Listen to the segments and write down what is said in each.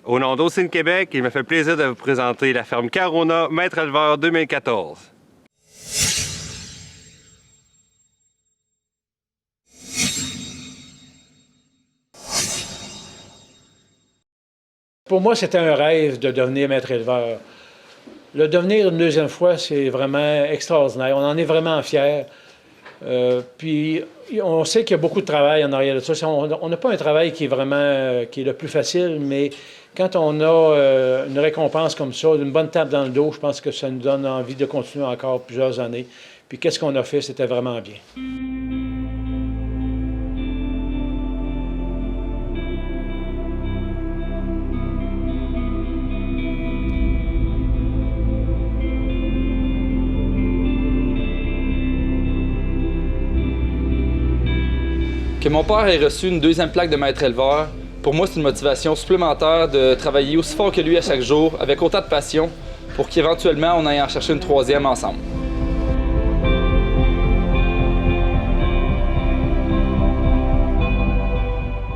Au nom d'Océane Québec, il me fait plaisir de vous présenter la ferme Carona Maître Éleveur 2014. Pour moi, c'était un rêve de devenir maître éleveur. Le devenir une deuxième fois, c'est vraiment extraordinaire. On en est vraiment fiers. Puis, on sait qu'il y a beaucoup de travail en arrière de ça. On n'a pas un travail qui est vraiment qui est le plus facile, mais quand on a une récompense comme ça, une bonne tape dans le dos, je pense que ça nous donne envie de continuer encore plusieurs années. Puis, qu'est-ce qu'on a fait? C'était vraiment bien. Que mon père ait reçu une deuxième plaque de maître éleveur, pour moi, c'est une motivation supplémentaire de travailler aussi fort que lui à chaque jour, avec autant de passion, pour qu'éventuellement, on aille en chercher une troisième ensemble.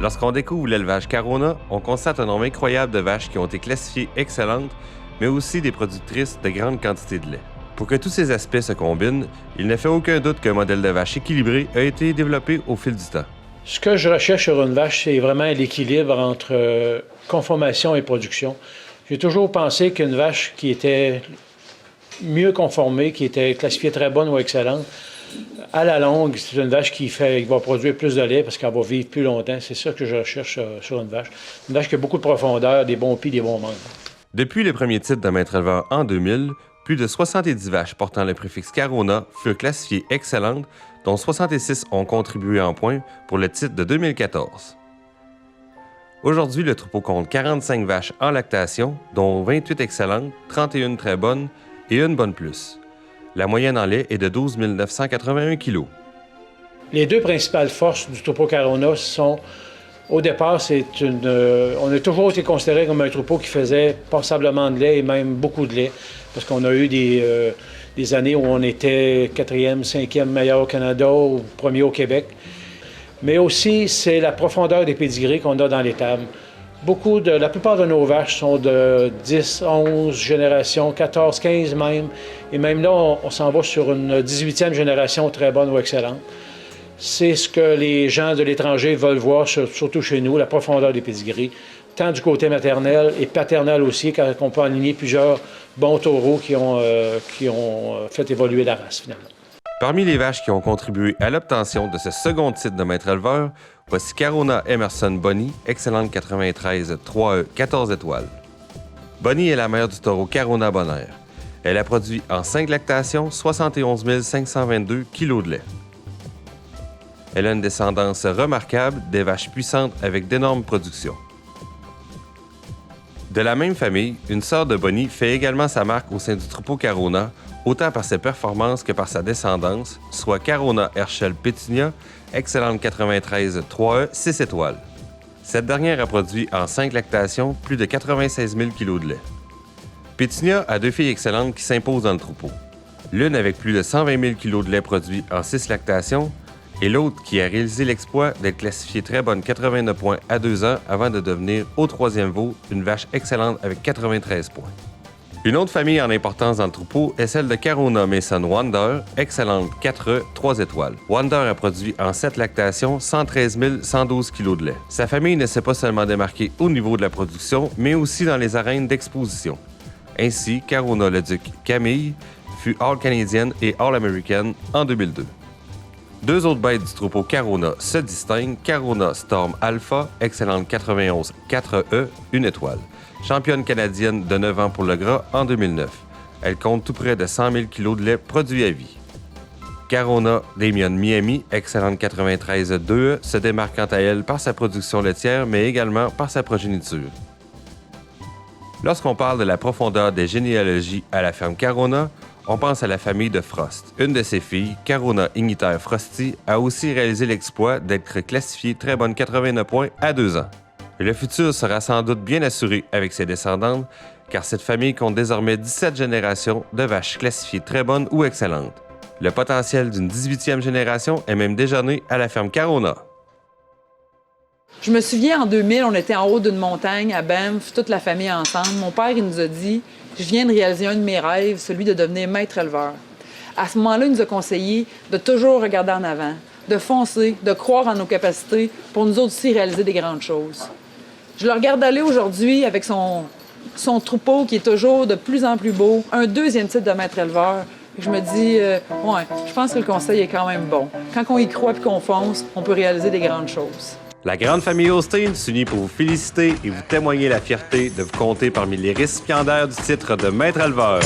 Lorsqu'on découvre l'élevage Carona, on constate un nombre incroyable de vaches qui ont été classifiées excellentes, mais aussi des productrices de grandes quantités de lait. Pour que tous ces aspects se combinent, il ne fait aucun doute qu'un modèle de vache équilibré a été développé au fil du temps. Ce que je recherche sur une vache, c'est vraiment l'équilibre entre conformation et production. J'ai toujours pensé qu'une vache qui était mieux conformée, qui était classifiée très bonne ou excellente, à la longue, c'est une vache qui va produire plus de lait parce qu'elle va vivre plus longtemps. C'est ça que je recherche sur une vache. Une vache qui a beaucoup de profondeur, des bons pieds, des bons membres. Depuis le premier titre de maître éleveur en 2000, plus de 70 vaches portant le préfixe Carona furent classifiées excellentes, dont 66 ont contribué en points pour le titre de 2014. Aujourd'hui, le troupeau compte 45 vaches en lactation, dont 28 excellentes, 31 très bonnes et une bonne plus. La moyenne en lait est de 12 981 kg. Les deux principales forces du troupeau Carona sont, au départ, on a toujours été considéré comme un troupeau qui faisait passablement de lait et même beaucoup de lait, parce qu'on a eu des années où on était 4e, 5e meilleur au Canada ou premier au Québec. Mais aussi, c'est la profondeur des pédigrés qu'on a dans l'étable. La plupart de nos vaches sont de 10, 11 générations, 14, 15 même. Et même là, on s'en va sur une 18e génération très bonne ou excellente. C'est ce que les gens de l'étranger veulent voir, surtout chez nous, la profondeur des pédigrés, tant du côté maternel et paternel aussi, quand on peut aligner plusieurs bons taureaux qui ont fait évoluer la race, finalement. Parmi les vaches qui ont contribué à l'obtention de ce second titre de maître éleveur, voici Carona Emerson Bonnie, excellente 93 3E 14 étoiles. Bonnie est la mère du taureau Carona Bonaire. Elle a produit en 5 lactations 71 522 kg de lait. Elle a une descendance remarquable, des vaches puissantes avec d'énormes productions. De la même famille, une sœur de Bonnie fait également sa marque au sein du troupeau Carona, autant par ses performances que par sa descendance, soit Carona Herschel Pétunia, excellente 93 3E 6 étoiles. Cette dernière a produit en 5 lactations plus de 96 000 kg de lait. Pétunia a 2 filles excellentes qui s'imposent dans le troupeau. L'une avec plus de 120 000 kg de lait produit en 6 lactations, et l'autre qui a réalisé l'exploit d'être classifiée très bonne 89 points à 2 ans avant de devenir au 3e veau une vache excellente avec 93 points. Une autre famille en importance dans le troupeau est celle de Carona Mason Wonder, excellente 4E 3 étoiles. Wonder a produit en 7 lactations 113 112 kg de lait. Sa famille ne s'est pas seulement démarquée au niveau de la production, mais aussi dans les arènes d'exposition. Ainsi, Carona le Duc Camille fut All-Canadienne et All-American en 2002. Deux autres bêtes du troupeau Carona se distinguent. Carona Storm Alpha, excellente 91 4E, 1 étoile. Championne canadienne de 9 ans pour le gras en 2009. Elle compte tout près de 100 000 kg de lait produit à vie. Carona Damien Miami, excellente 93 2E, se démarque quant à elle par sa production laitière, mais également par sa progéniture. Lorsqu'on parle de la profondeur des généalogies à la ferme Carona, on pense à la famille de Frost. Une de ses filles, Carona Igniter Frosty, a aussi réalisé l'exploit d'être classifiée très bonne 89 points à 2 ans. Le futur sera sans doute bien assuré avec ses descendantes, car cette famille compte désormais 17 générations de vaches classifiées très bonnes ou excellentes. Le potentiel d'une 18e génération est même déjà né à la ferme Carona. Je me souviens, en 2000, on était en haut d'une montagne à Banff, toute la famille ensemble. Mon père, il nous a dit « Je viens de réaliser un de mes rêves, celui de devenir maître éleveur. » À ce moment-là, il nous a conseillé de toujours regarder en avant, de foncer, de croire en nos capacités pour nous autres aussi réaliser des grandes choses. Je le regarde aller aujourd'hui avec son troupeau qui est toujours de plus en plus beau, un deuxième titre de maître éleveur. Je me dis, ouais, je pense que le conseil est quand même bon. Quand on y croit et qu'on fonce, on peut réaliser des grandes choses. La grande famille Osteen s'unit pour vous féliciter et vous témoigner la fierté de vous compter parmi les récipiendaires du titre de maître éleveur.